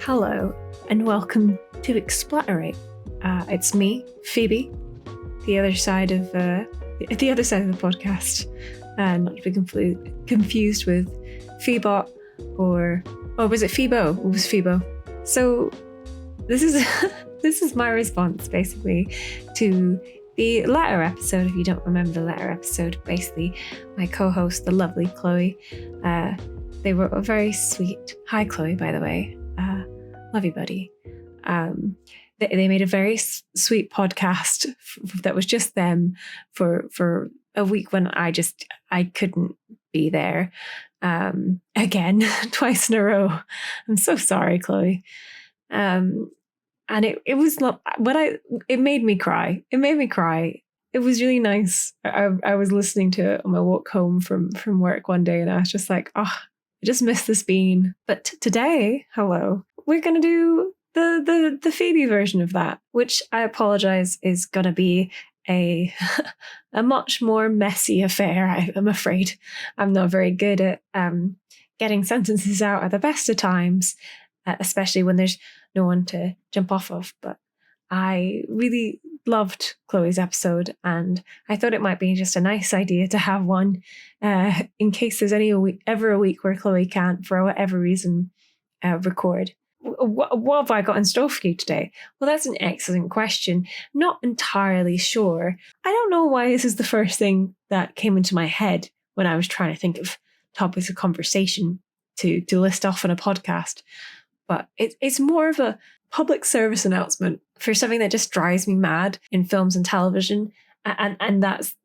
Hello and welcome to Explaterate. It's me, Phoebe, the other side of the podcast, not to be confused with Phoebot or was it Phoebo? It was Phoebo. So this is this is my response basically to the letter episode. If you don't remember the letter episode, basically my co-host, the lovely Cloe, they were very sweet. Hi Cloe, by the way. Love you, buddy. They made a very sweet podcast that was just them for a week when I couldn't be there. Again, twice in a row. I'm so sorry, Cloe. And it was not it made me cry. It made me cry. It was really nice. I was listening to it on my walk home from work one day, and I was just like, I just missed this bean. But today, hello, we're gonna do the Phoebe version of that, which I apologize is gonna be a much more messy affair. I'm afraid I'm not very good at getting sentences out at the best of times, especially when there's no one to jump off of. But I really loved Chloe's episode, and I thought it might be just a nice idea to have one in case there's ever a week where Chloe can't, for whatever reason, record. What have I got in store for you today? Well, that's an excellent question. Not entirely sure. I don't know why this is the first thing that came into my head when I was trying to think of topics of conversation to list off on a podcast. But it's more of a public service announcement for something that just drives me mad in films and television. And that's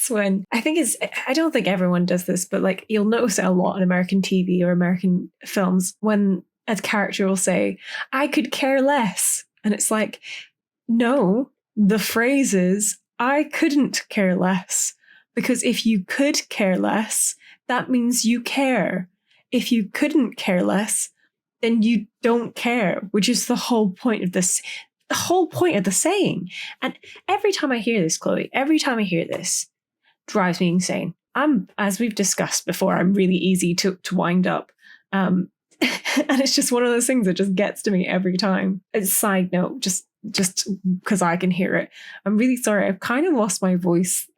when I don't think everyone does this, but like you'll notice it a lot in American TV or American films when a character will say, "I could care less." And it's like, no, the phrase is, "I couldn't care less." Because if you could care less, that means you care. If you couldn't care less, then you don't care, which is the whole point of this, the whole point of the saying. And every time I hear this, Chloe, drives me insane. As we've discussed before, I'm really easy to wind up. And it's just one of those things that just gets to me every time. As a side note, just because I can hear it, I'm really sorry. I've kind of lost my voice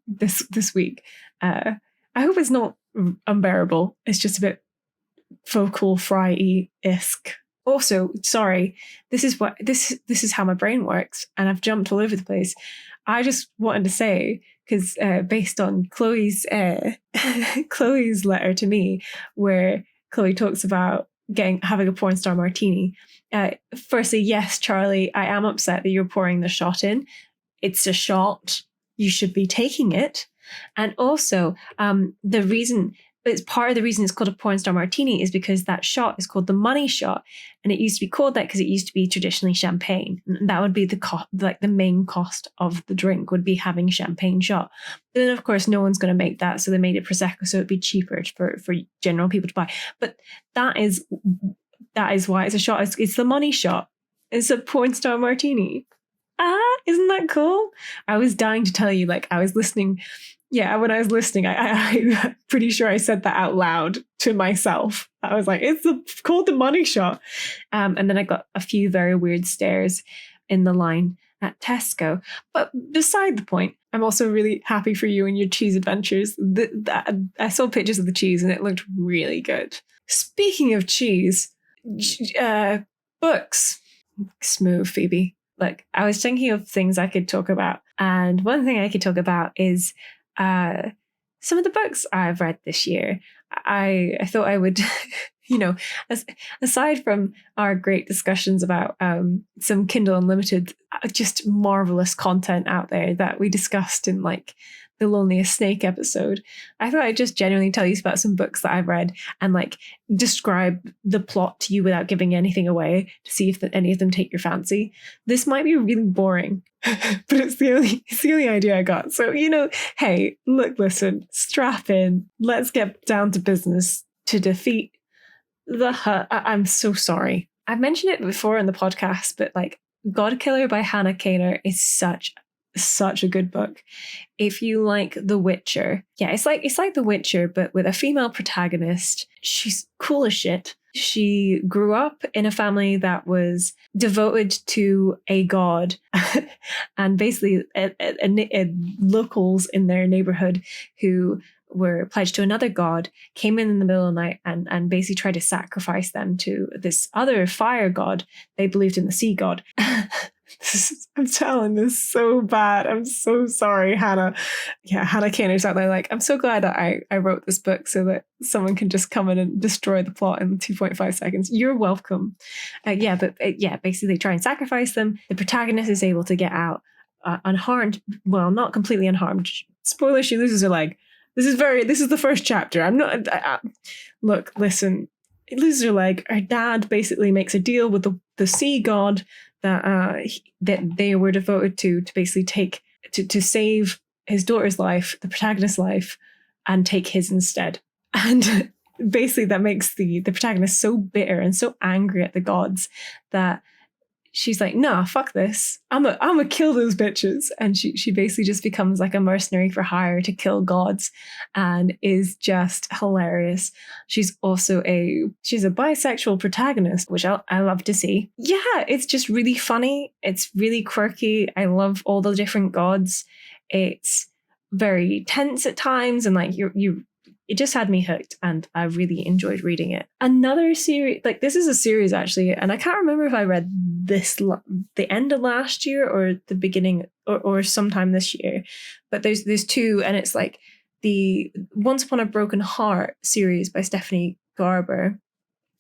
this week. I hope it's not unbearable. It's just a bit vocal fry-esque. Also, sorry, this is how my brain works, and I've jumped all over the place. I just wanted to say, because based on Chloe's letter to me, where Chloe talks about having a porn star martini. Firstly, yes, Charlie, I am upset that you're pouring the shot in. It's a shot. You should be taking it. And also, it's part of the reason it's called a porn star martini is because that shot is called the money shot, and it used to be called that because it used to be traditionally champagne. And that would be the main cost of the drink would be having a champagne shot. But then, of course, no one's going to make that, so they made it prosecco, so it'd be cheaper for general people to buy. But that is why it's a shot. It's the money shot. It's a porn star martini. Isn't that cool? I was dying to tell you, like I was listening. Yeah, when I was listening, I'm pretty sure I said that out loud to myself. I was like, it's called the money shot. And then I got a few very weird stares in the line at Tesco. But beside the point, I'm also really happy for you and your cheese adventures. I saw pictures of the cheese and it looked really good. Speaking of cheese, books. Smooth, Phoebe. Look, I was thinking of things I could talk about. And one thing I could talk about is some of the books I've read this year. I thought I would, aside from our great discussions about some Kindle Unlimited, just marvelous content out there that we discussed in like the Loneliest Snake episode, I thought I'd just genuinely tell you about some books that I've read and like describe the plot to you without giving anything away to see if any of them take your fancy. This might be really boring, but it's the only idea I got. So, hey, listen, strap in. Let's get down to business to defeat the I'm so sorry. I've mentioned it before in the podcast, but like God Killer by Hannah Kaner is such such a good book. If you like The Witcher, yeah, it's like The Witcher, but with a female protagonist. She's cool as shit. She grew up in a family that was devoted to a god, and basically locals in their neighborhood who were pledged to another god came in the middle of the night and basically tried to sacrifice them to this other fire god. They believed in the sea god. I'm telling this so bad. I'm so sorry, Hannah. Yeah, Hannah Kaner's out there like, I'm so glad that I wrote this book so that someone can just come in and destroy the plot in 2.5 seconds. You're welcome. Basically they try and sacrifice them. The protagonist is able to get out unharmed. Well, not completely unharmed. Spoiler, she loses her leg. This is the first chapter. I'm not... look, listen. It loses her leg. Her dad basically makes a deal with the sea god that they were devoted to basically take to save his daughter's life, the protagonist's life, and take his instead. And basically that makes the protagonist so bitter and so angry at the gods that she's like, nah, fuck this. I'm a kill those bitches. And she basically just becomes like a mercenary for hire to kill gods and is just hilarious. She's also she's a bisexual protagonist, which I love to see. Yeah, it's just really funny. It's really quirky. I love all the different gods. It's very tense at times, and like it just had me hooked, and I really enjoyed reading it. Another series, like this is a series actually, and I can't remember if I read this the end of last year or the beginning or sometime this year, but there's two, and it's like the Once Upon a Broken Heart series by Stephanie Garber,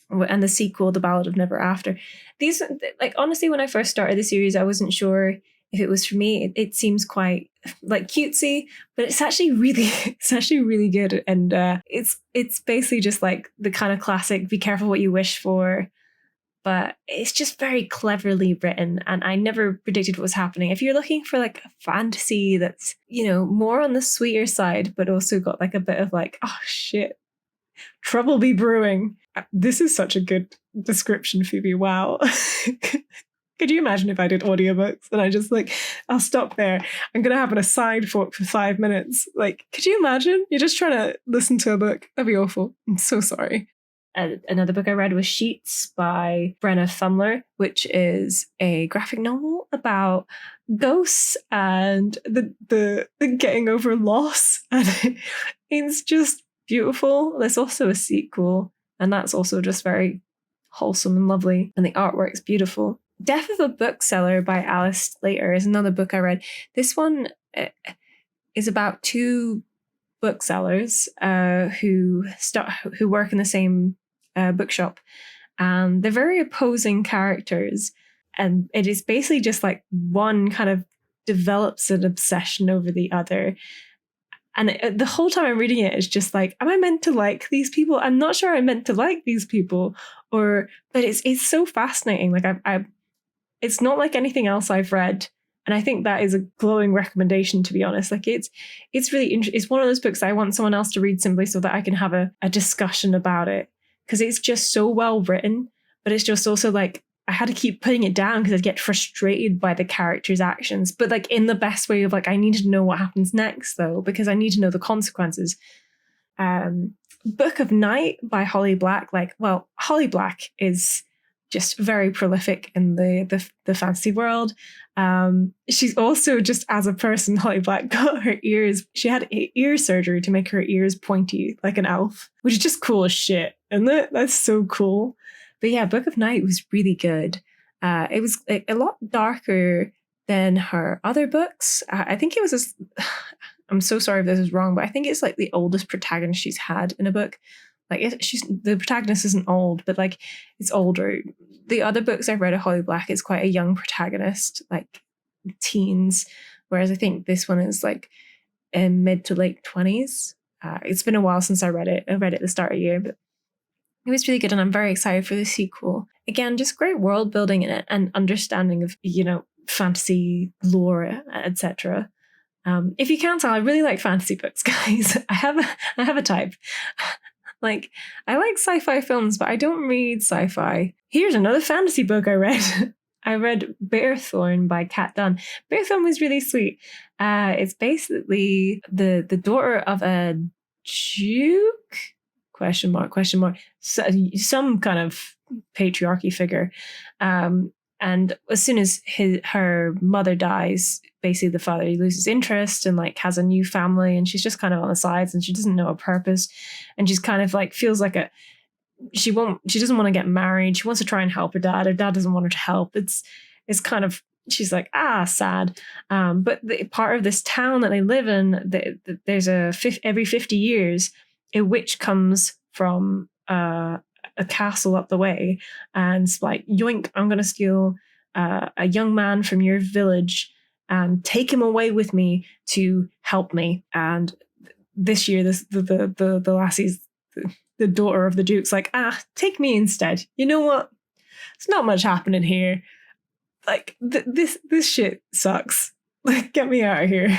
and the sequel, The Ballad of Never After. These, like, honestly, when I first started the series, I wasn't sure if it was for me. It seems quite like cutesy, but it's actually really good. And it's basically just like the kind of classic be careful what you wish for, but it's just very cleverly written, and I never predicted what was happening. If you're looking for like a fantasy that's, more on the sweeter side, but also got like a bit of like, oh shit, trouble be brewing. This is such a good description, Phoebe. Wow. Could you imagine if I did audiobooks and I just like, I'll stop there. I'm going to have an aside for 5 minutes. Like, could you imagine? You're just trying to listen to a book. That'd be awful. I'm so sorry. Another book I read was Sheets by Brenna Thumler, which is a graphic novel about ghosts and the getting over loss. And it's just beautiful. There's also a sequel, and that's also just very wholesome and lovely. And the artwork's beautiful. Death of a Bookseller by Alice Slater is another book I read. This one is about two booksellers who work in the same bookshop, and they're very opposing characters, and it is basically just like one kind of develops an obsession over the other. And the whole time I'm reading it, it's just like, am I meant to like these people? I'm not sure I'm meant to like these people, but it's so fascinating. Like it's not like anything else I've read, and I think that is a glowing recommendation, to be honest. Like it's really it's one of those books I want someone else to read simply so that I can have a discussion about it, because it's just so well written. But it's just also like I had to keep putting it down because I'd get frustrated by the characters' actions, but like in the best way of like, I need to know what happens next though, because I need to know the consequences. Book of Night by Holly Black. Holly Black is just very prolific in the fantasy world. She's also, just as a person, Holly Black got her ears. She had ear surgery to make her ears pointy like an elf, which is just cool as shit. And that's so cool. But yeah, Book of Night was really good. It was a lot darker than her other books. I think it was I'm so sorry if this is wrong, but I think it's like the oldest protagonist she's had in a book. Like the protagonist isn't old, but like it's older. The other books I've read of Holly Black is quite a young protagonist, like teens, whereas I think this one is like in mid to late 20s. It's been a while since I read it. I read it at the start of the year, but it was really good, and I'm very excited for the sequel. Again, just great world building in it and understanding of, fantasy lore, etc. If you can't tell, I really like fantasy books, guys. I have a type. Like, I like sci-fi films, but I don't read sci-fi. Here's another fantasy book I read. I read Bearthorn by Kat Dunn. Bearthorn was really sweet. It's basically the daughter of a duke? Question mark, question mark. So, some kind of patriarchy figure. And as soon as her mother dies, basically the father loses interest and like has a new family, and she's just kind of on the sides and she doesn't know her purpose. And she's kind of like feels like she doesn't want to get married. She wants to try and help her dad. Her dad doesn't want her to help. It's kind of, she's like, sad. But part of this town that they live in, there's every 50 years, a witch comes from a castle up the way and it's like, yoink, I'm going to steal a young man from your village and take him away with me to help me. And this year, the lassie's the daughter of the duke's like, take me instead. You know what? There's not much happening here. Like, this shit sucks. Like, get me out of here.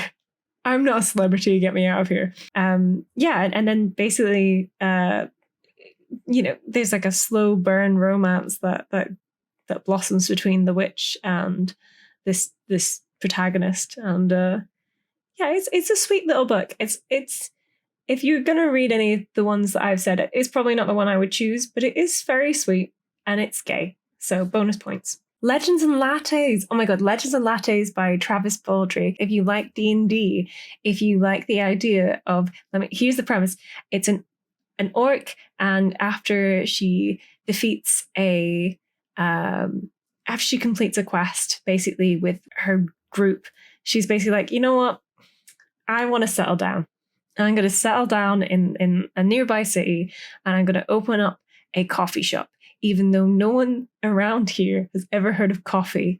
I'm not a celebrity. Get me out of here. And then basically, there's like a slow burn romance that blossoms between the witch and this protagonist. And it's a sweet little book. It's if you're going to read any of the ones that I've said, it's probably not the one I would choose, but it is very sweet and it's gay. So bonus points. Legends and Lattes. Oh my God, Legends and Lattes by Travis Baldry. If you like D&D, if you like the idea of, here's the premise. It's an orc, and after she defeats after she completes a quest, basically with her group, she's basically like, you know what? I want to settle down. I'm going to settle down in a nearby city and I'm going to open up a coffee shop, even though no one around here has ever heard of coffee.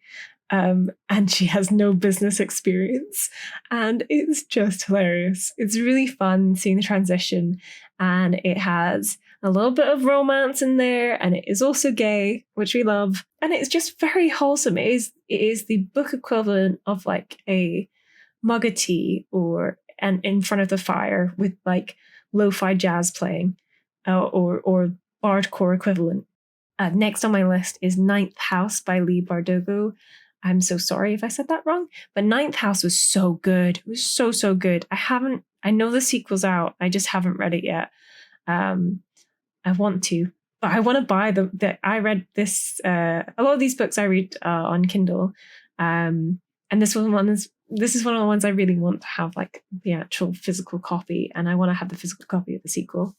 And she has no business experience. And it's just hilarious. It's really fun seeing the transition. And it has a little bit of romance in there. And it is also gay, which we love. And it's just very wholesome. It is the book equivalent of like a mug of tea and in front of the fire with like lo-fi jazz playing or bardcore equivalent. Next on my list is Ninth House by Leigh Bardugo. I'm so sorry if I said that wrong, but Ninth House was so good. It was so, so good. I know the sequel's out. I just haven't read it yet. I want to, but I want to buy I read this, a lot of these books I read on Kindle. And this is one of the ones I really want to have, like the actual physical copy, and I want to have the physical copy of the sequel.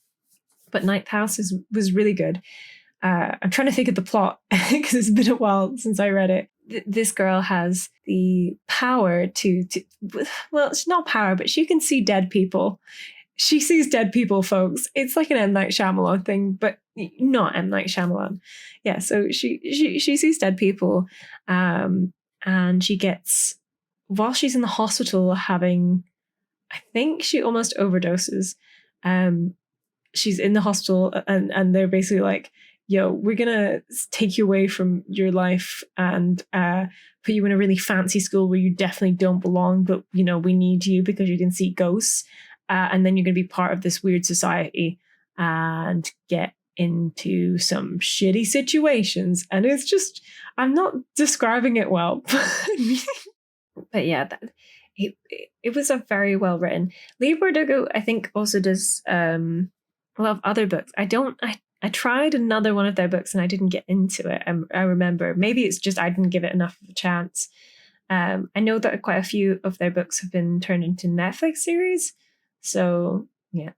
But Ninth House was really good. I'm trying to think of the plot because it's been a while since I read it. This girl has the power well, it's not power, but she can see dead people. She sees dead people, folks. It's like an M. Night Shyamalan thing, but not M. Night Shyamalan. Yeah, so she sees dead people, and she gets, while she's in the hospital having, I think she almost overdoses. She's in the hospital and they're basically like, yo, we're gonna take you away from your life and put you in a really fancy school where you definitely don't belong, but we need you because you can see ghosts, and then you're gonna be part of this weird society and get into some shitty situations. And it's just, I'm not describing it well, but yeah, it was a very well written. Leigh Bardugo, I think, also does a lot of other books. I tried another one of their books and I didn't get into it. I remember. Maybe it's just I didn't give it enough of a chance. I know that quite a few of their books have been turned into Netflix series. So, yeah.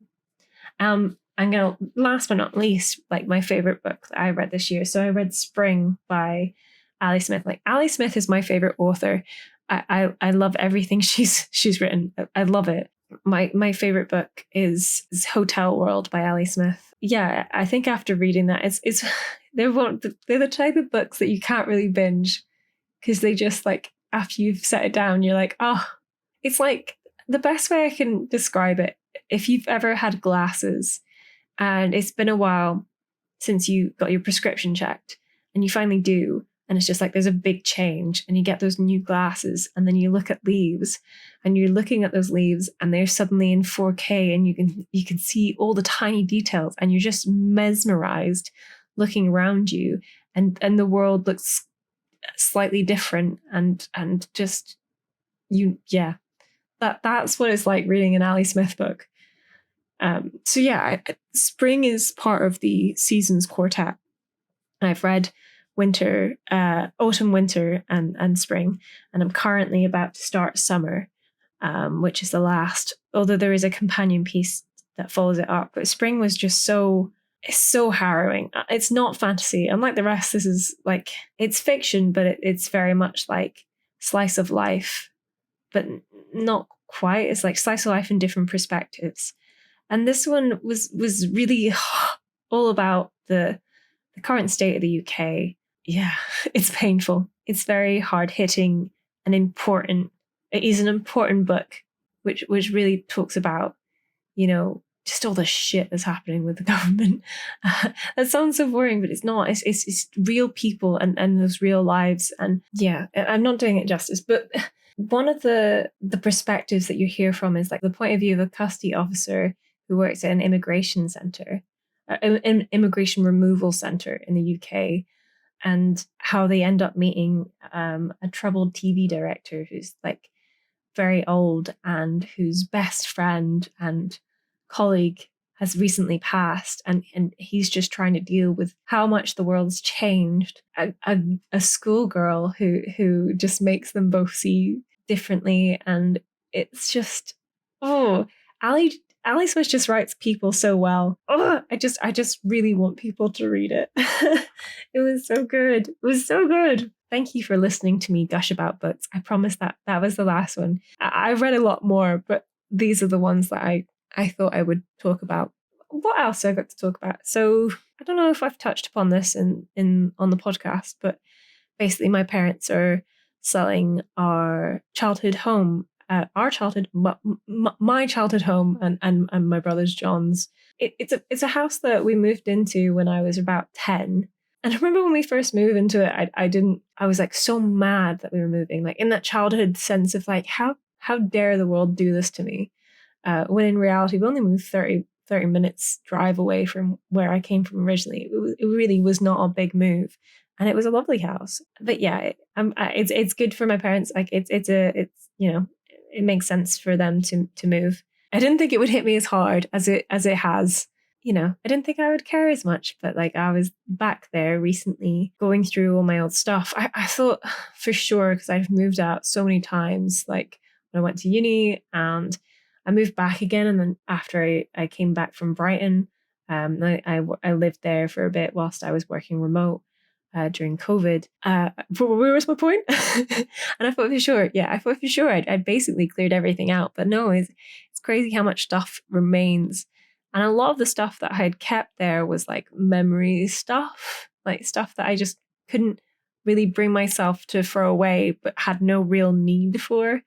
I'm going to, last but not least, like my favorite book that I read this year. So I read Spring by Ali Smith. Like, Ali Smith is my favorite author. I love everything she's written. I love it. My favorite book is Hotel World by Ali Smith. Yeah, I think after reading that, they're the type of books that you can't really binge because they just, like, after you've set it down, you're like, oh, it's like the best way I can describe it. If you've ever had glasses and it's been a while since you got your prescription checked and you finally do, and it's just like there's a big change and you get those new glasses and then you look at leaves and you're looking at those leaves and they're suddenly in 4K and you can see all the tiny details and you're just mesmerized looking around you and the world looks slightly different and just that's what it's like reading an Ali Smith book. So yeah, spring is part of the seasons quartet. I've read autumn, winter, and spring, and I'm currently about to start summer, which is the last. Although there is a companion piece that follows it up, but spring was just it's so harrowing. It's not fantasy. Unlike the rest, this is like it's fiction, but it's very much like slice of life, but not quite. It's like slice of life in different perspectives. And this one was really all about the current state of the UK. Yeah, it's painful. It's very hard hitting and important. It is an important book, which really talks about, just all the shit that's happening with the government. That sounds so boring, but it's not. It's real people and those real lives. And yeah, I'm not doing it justice, but one of the perspectives that you hear from is like the point of view of a custody officer who works at an immigration center, an immigration removal center in the UK, and how they end up meeting a troubled TV director who's like very old and whose best friend and colleague has recently passed, and he's just trying to deal with how much the world's changed. A schoolgirl who just makes them both see differently, and it's just Ali Smith just writes people so well. I just really want people to read it. It was so good. It was so good. Thank you for listening to me gush about books. I promise that was the last one. I've read a lot more, but these are the ones that I thought I would talk about. What else have I got to talk about? So I don't know if I've touched upon this on the podcast, but basically my parents are selling our childhood home. My childhood home and my brother's John's. It's a house that we moved into when I was about 10. And I remember when we first moved into it, I was like so mad that we were moving, like in that childhood sense of like, how dare the world do this to me? When in reality, we only moved 30 minutes drive away from where I came from originally. It really was not a big move. And it was a lovely house. But yeah, it's good for my parents. Like it makes sense for them to move. I didn't think it would hit me as hard as it has. I didn't think I would care as much, but like I was back there recently going through all my old stuff. I thought for sure, because I've moved out so many times, like when I went to uni and I moved back again. And then after I came back from Brighton, I lived there for a bit whilst I was working remote during COVID. Where was my point? And I thought for sure I'd basically cleared everything out. But no, it's crazy how much stuff remains. And a lot of the stuff that I had kept there was like memory stuff, like stuff that I just couldn't really bring myself to throw away, but had no real need for. It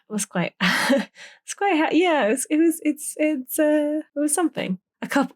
was quite, it was something. I'll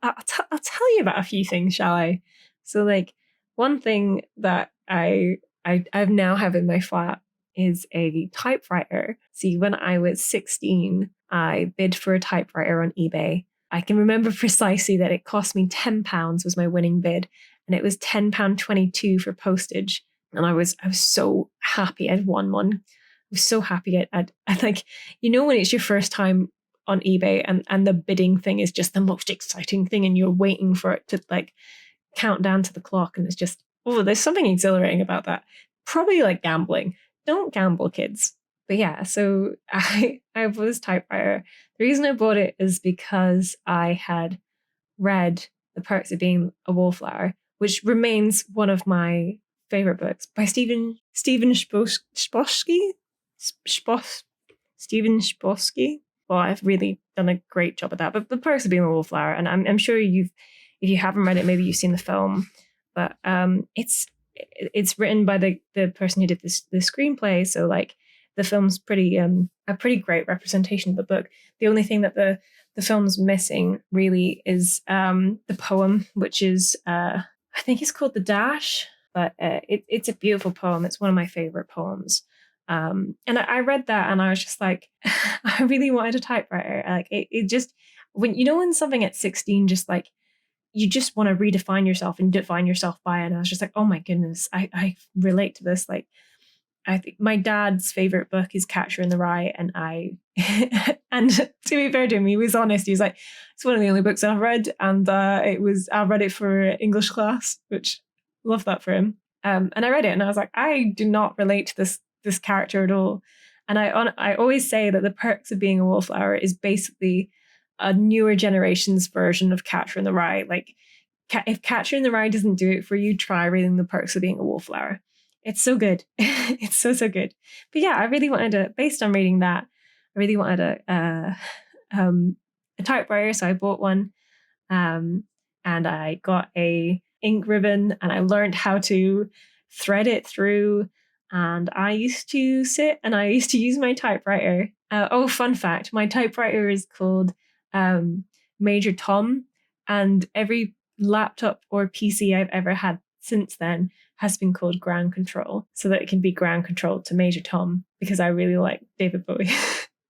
tell you about a few things, shall I? So like one thing that I've now have in my flat is a typewriter. See, when I was 16, I bid for a typewriter on eBay. I can remember precisely that it cost me £10 was my winning bid, and it was £10.22 for postage. And I was so happy I'd won one. I was so happy I'd like, when it's your first time on eBay and the bidding thing is just the most exciting thing, and you're waiting for it to like count down to the clock, and it's just, there's something exhilarating about that. Probably like gambling. Don't gamble, kids. But yeah, so I bought this typewriter. The reason I bought it is because I had read The Perks of Being a Wallflower, which remains one of my favorite books by Stephen Chbosky. Stephen Chbosky. Well, I've really done a great job at that. But The Perks of Being a Wallflower, and I'm sure if you haven't read it, maybe you've seen the film. But it's written by the person who did the screenplay, so like the film's a pretty great representation of the book. The only thing that the film's missing really is the poem, which is I think it's called The Dash, but it's a beautiful poem. It's one of my favorite poems. And I read that and I was just like, I really wanted a typewriter. Like it just when something at 16 just like you just want to redefine yourself and define yourself by it. And I was just like, oh my goodness, I relate to this. Like, I think my dad's favorite book is Catcher in the Rye, and and to be fair to him, he was honest. He was like, it's one of the only books I've read, and I read it for English class, which love that for him. And I read it, and I was like, I do not relate to this character at all. And I always say that The Perks of Being a Wallflower is basically a newer generation's version of Catcher in the Rye. Like, if Catcher in the Rye doesn't do it for you, try reading The Perks of Being a Wallflower. It's so good. It's so good. But yeah, I really wanted to, based on reading that, I really wanted a typewriter, so I bought one, and I got a ink ribbon, and I learned how to thread it through. And I used to sit and I used to use my typewriter. Fun fact, my typewriter is called Major Tom, and every laptop or PC I've ever had since then has been called Ground Control, so that it can be ground control to Major Tom, because I really like David Bowie.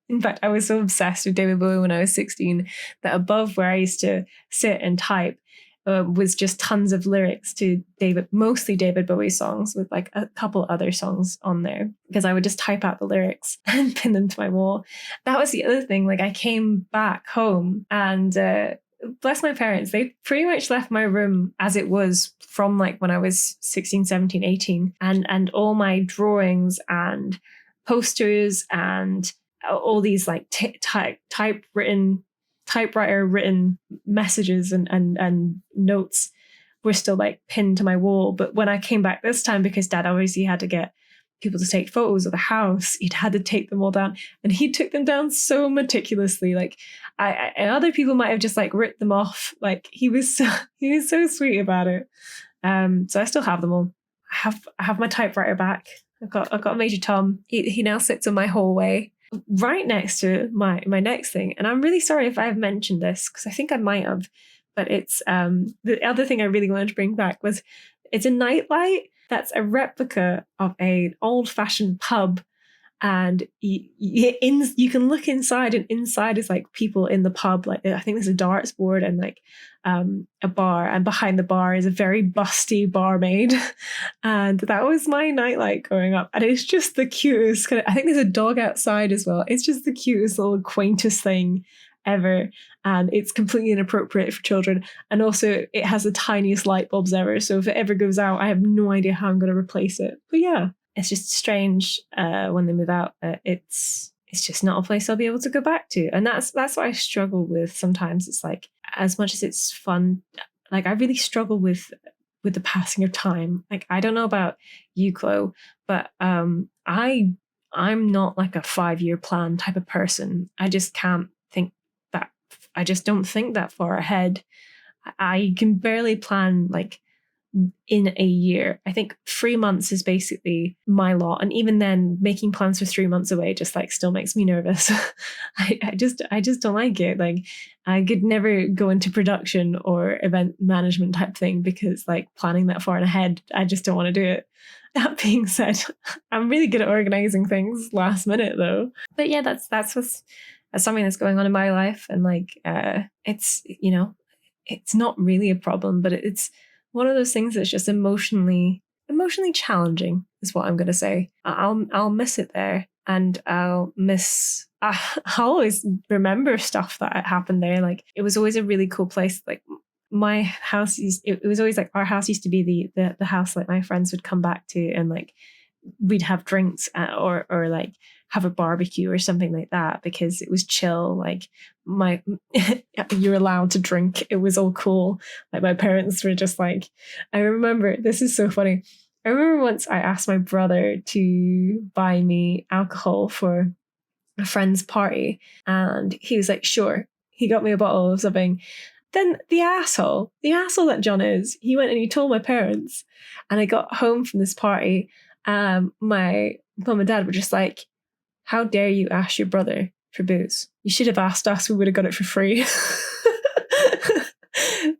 In fact, I was so obsessed with David Bowie when I was 16 that above where I used to sit and type was just tons of lyrics to mostly David Bowie songs, with like a couple other songs on there, because I would just type out the lyrics and pin them to my wall. That was the other thing. Like, I came back home, and bless my parents, they pretty much left my room as it was from like when I was 16, 17, 18. And all my drawings and posters and all these like typewriter written messages and notes were still like pinned to my wall. But when I came back this time, because Dad obviously had to get people to take photos of the house, he'd had to take them all down, and he took them down so meticulously. Like, and other people might have just like ripped them off. Like, he was so sweet about it. So I still have them all. I have my typewriter back. I've got Major Tom. He now sits in my hallway, right next to my next thing. And I'm really sorry if I've mentioned this, because I think I might have. But it's the other thing I really wanted to bring back was, it's a nightlight that's a replica of an old-fashioned pub. And you can look inside, and inside is like people in the pub. Like, I think there's a darts board and like a bar, and behind the bar is a very busty barmaid. And that was my nightlight growing up. And it's just the cutest kind of, I think there's a dog outside as well. It's just the cutest little quaintest thing ever. And it's completely inappropriate for children. And also it has the tiniest light bulbs ever. So if it ever goes out, I have no idea how I'm going to replace it. But yeah, it's just strange when they move out. It's just not a place I'll be able to go back to. And that's what I struggle with sometimes. It's like, as much as it's fun, like, I really struggle with the passing of time. Like, I don't know about you, Cloe, but I'm not like a 5-year plan type of person. I just can't think that. I just don't think that far ahead. I can barely plan like in a year. I think 3 months is basically my lot, and even then, making plans for 3 months away just like still makes me nervous. I just don't like it. Like, I could never go into production or event management type thing, because like planning that far ahead, I just don't want to do it. That being said, I'm really good at organizing things last minute though. But yeah, that's something that's going on in my life, and like it's, you know, it's not really a problem, but it's one of those things that's just emotionally challenging, is what I'm going to say. I'll miss it there, and I'll always remember stuff that happened there. Like, it was always a really cool place. Like, my house it was always like, our house used to be the house like my friends would come back to, and like we'd have drinks or like have a barbecue or something like that, because it was chill. Like, you're allowed to drink. It was all cool. Like, my parents were just like, I remember, this is so funny. I remember once I asked my brother to buy me alcohol for a friend's party, and he was like, sure. He got me a bottle of something. Then the asshole that John is, he went and he told my parents, and I got home from this party. My mum and dad were just like, how dare you ask your brother for booze? You should have asked us. We would have got it for free.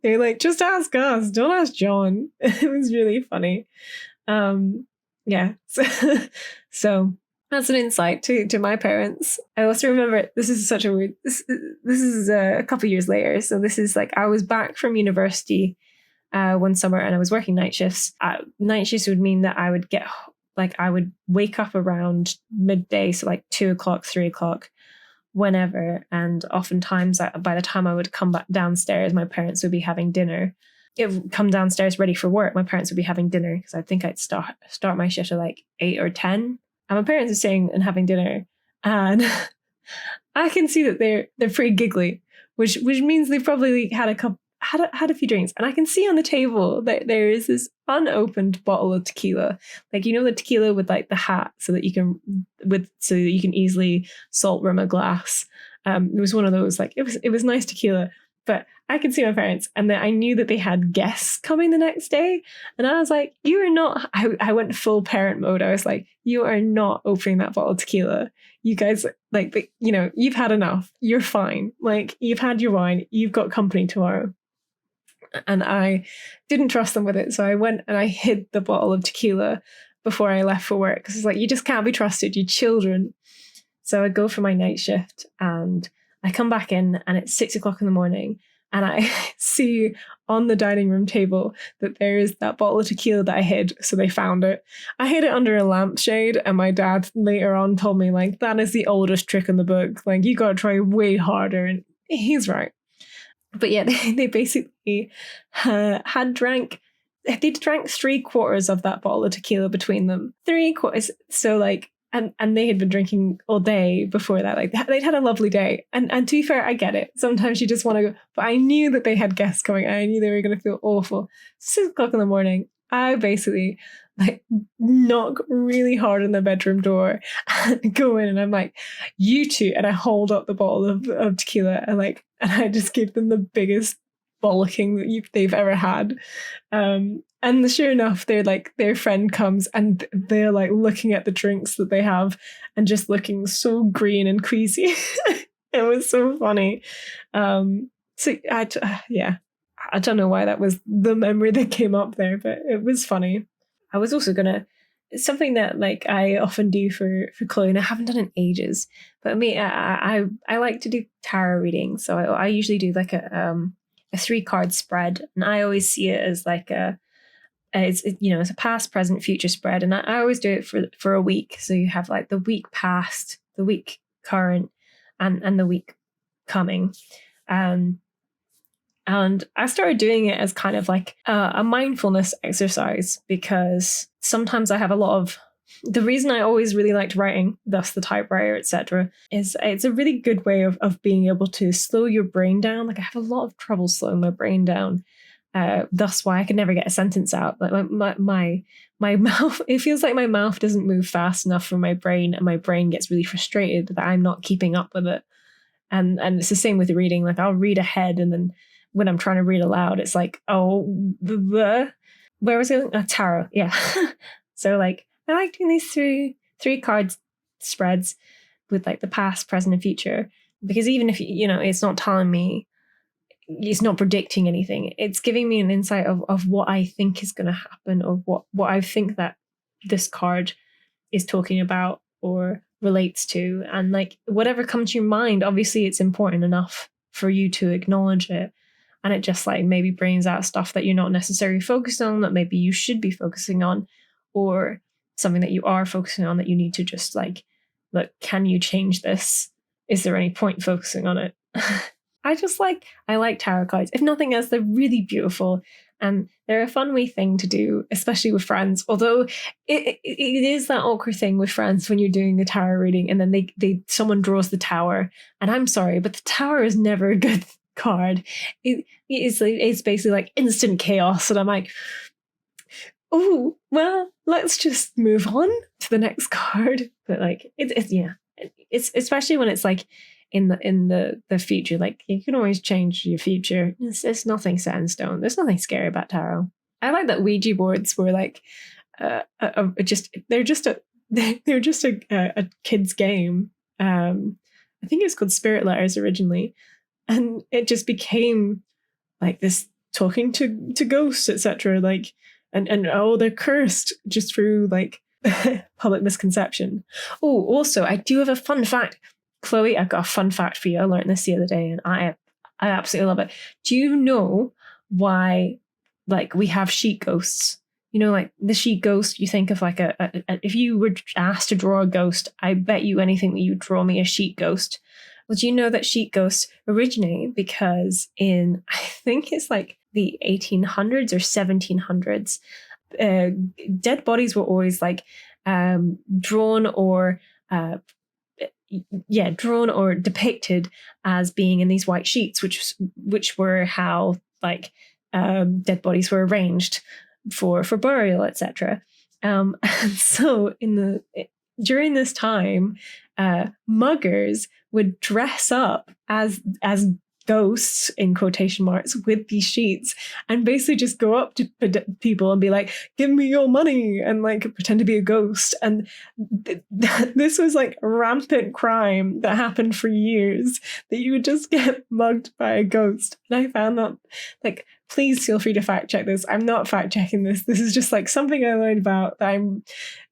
They're like, just ask us. Don't ask John. It was really funny. Yeah. So That's an insight to my parents. I also remember, this is such a weird, this is a couple years later. So this is like, I was back from university one summer and I was working night shifts. Night shifts would mean that I would I would wake up around midday, so like 2 o'clock, 3 o'clock, whenever. And oftentimes by the time I would come back downstairs, my parents would be having dinner. It would come downstairs ready for work. My parents would be having dinner because I think I'd start my shift at like 8 or 10. And my parents are staying and having dinner. And I can see that they're pretty giggly, which means they probably had a few drinks. And I can see on the table that there is this unopened bottle of tequila. Like, you know, the tequila with like the hat so that you can easily salt rim a glass. It was one of those, like, it was nice tequila. But I could see my parents, and then I knew that they had guests coming the next day. And I was like, you are not, I went full parent mode. I was like, you are not opening that bottle of tequila. You guys, like, you know, you've had enough. You're fine. Like, you've had your wine. You've got company tomorrow. And I didn't trust them with it. So I went and I hid the bottle of tequila before I left for work. Because it's like, you just can't be trusted. You children. So I go for my night shift and I come back in and it's 6 o'clock in the morning and I see on the dining room table that there is that bottle of tequila that I hid. So they found it. I hid it under a lampshade, and my dad later on told me, like, that is the oldest trick in the book. Like, you got to try way harder. And he's right. But yeah, they basically they drank 3/4 of that bottle of tequila between them. 3/4. So like, and they had been drinking all day before that. Like, they'd had a lovely day. And to be fair, I get it. Sometimes you just want to go. But I knew that they had guests coming. I knew they were going to feel awful. 6 o'clock in the morning, I basically like knock really hard on the bedroom door and go in, and I'm like, you two. And I hold up the bottle of tequila and I just give them the biggest bollocking that they've ever had. And sure enough, their friend comes and they're like looking at the drinks that they have and just looking so green and queasy. It was so funny. So I don't know why that was the memory that came up there, but it was funny. I was also something that like I often do for Chloe, and I haven't done in ages. But me, I like to do tarot readings, so I usually do like a 3-card spread, and I always see it as like it's a past, present, future spread, and I always do it for a week. So you have like the week past, the week current, and the week coming. And I started doing it as kind of like a mindfulness exercise, because sometimes I have a lot of, the reason I always really liked writing, thus the typewriter, etc., is it's a really good way of being able to slow your brain down. Like, I have a lot of trouble slowing my brain down. Thus why I can never get a sentence out. Like my mouth, it feels like my mouth doesn't move fast enough for my brain, and my brain gets really frustrated that I'm not keeping up with it. And it's the same with reading. Like, I'll read ahead, and then when I'm trying to read aloud, it's like, where was it? Tarot. Yeah. So like, I like doing these three card spreads with like the past, present, and future, because even if it's not telling me, it's not predicting anything, it's giving me an insight of what I think is going to happen, or what I think that this card is talking about or relates to. And like, whatever comes to your mind, obviously it's important enough for you to acknowledge it. And it just like maybe brings out stuff that you're not necessarily focused on, that maybe you should be focusing on, or something that you are focusing on that you need to just like, look, can you change this? Is there any point focusing on it? I like tarot cards. If nothing else, they're really beautiful, and they're a fun wee thing to do, especially with friends. Although it is that awkward thing with friends when you're doing a tarot reading, and then someone draws the tower, and I'm sorry, but the tower is never a good card. It's basically like instant chaos, and I'm like, oh well, let's just move on to the next card. But like, it's especially when it's like in the future. Like, you can always change your future. It's nothing set in stone. There's nothing scary about tarot. I like that Ouija boards were like they're just a kid's game. I think it was called Spirit Letters originally. And it just became like this talking to ghosts, etc. Like, and they're cursed just through like public misconception. Oh, also, I do have a fun fact. Chloe, I've got a fun fact for you. I learned this the other day and I absolutely love it. Do you know why, like, we have sheet ghosts? You know, like the sheet ghost, you think of like if you were asked to draw a ghost, I bet you anything that you'd draw me a sheet ghost. Well, do you know that sheet ghosts originate because in, I think it's like the 1800s or 1700s, dead bodies were always like drawn or depicted as being in these white sheets, which were how like dead bodies were arranged for burial, etc. And so during this time, muggers would dress up as ghosts in quotation marks with these sheets and basically just go up to people and be like, give me your money, and like pretend to be a ghost. And this was like rampant crime that happened for years, that you would just get mugged by a ghost. And I found that, like, please feel free to fact check this. I'm not fact checking this. This is just like something I learned about that I'm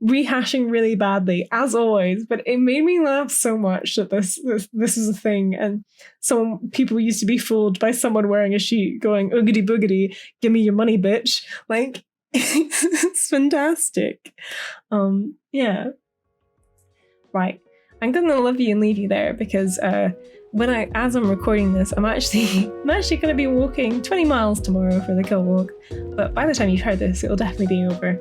rehashing really badly, as always. But it made me laugh so much that this is a thing. And people used to be fooled by someone wearing a sheet going, oogity boogity, give me your money, bitch. Like, it's fantastic. Yeah. Right. I'm gonna love you and leave you there because as I'm recording this, I'm actually going to be walking 20 miles tomorrow for the Kill Walk. But by the time you've heard this, it'll definitely be over.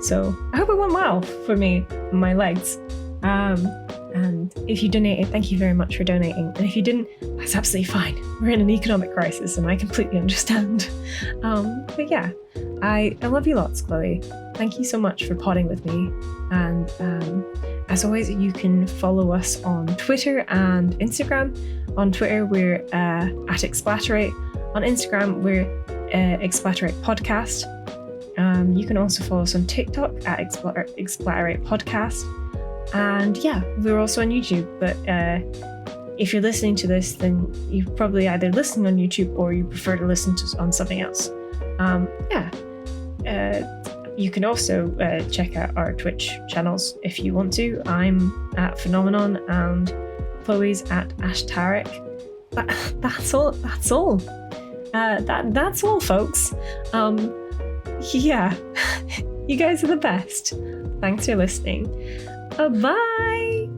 So I hope it went well for me and my legs. And if you donated, thank you very much for donating. And if you didn't, that's absolutely fine. We're in an economic crisis and I completely understand. But yeah, I love you lots, Chloe. Thank you so much for podding with me. And as always, you can follow us on Twitter and Instagram. On Twitter, we're at Explaterate. On Instagram, we're Explaterate Podcast. You can also follow us on TikTok at Explaterate Podcast. And yeah, we're also on YouTube. But if you're listening to this, then you're probably either listening on YouTube or you prefer to listen to on something else. You can also check out our Twitch channels if you want to. I'm at Phenomenon and Chloe's at Ashtarik. That's all. That's all. That's all, folks. Yeah, you guys are the best. Thanks for listening. Bye.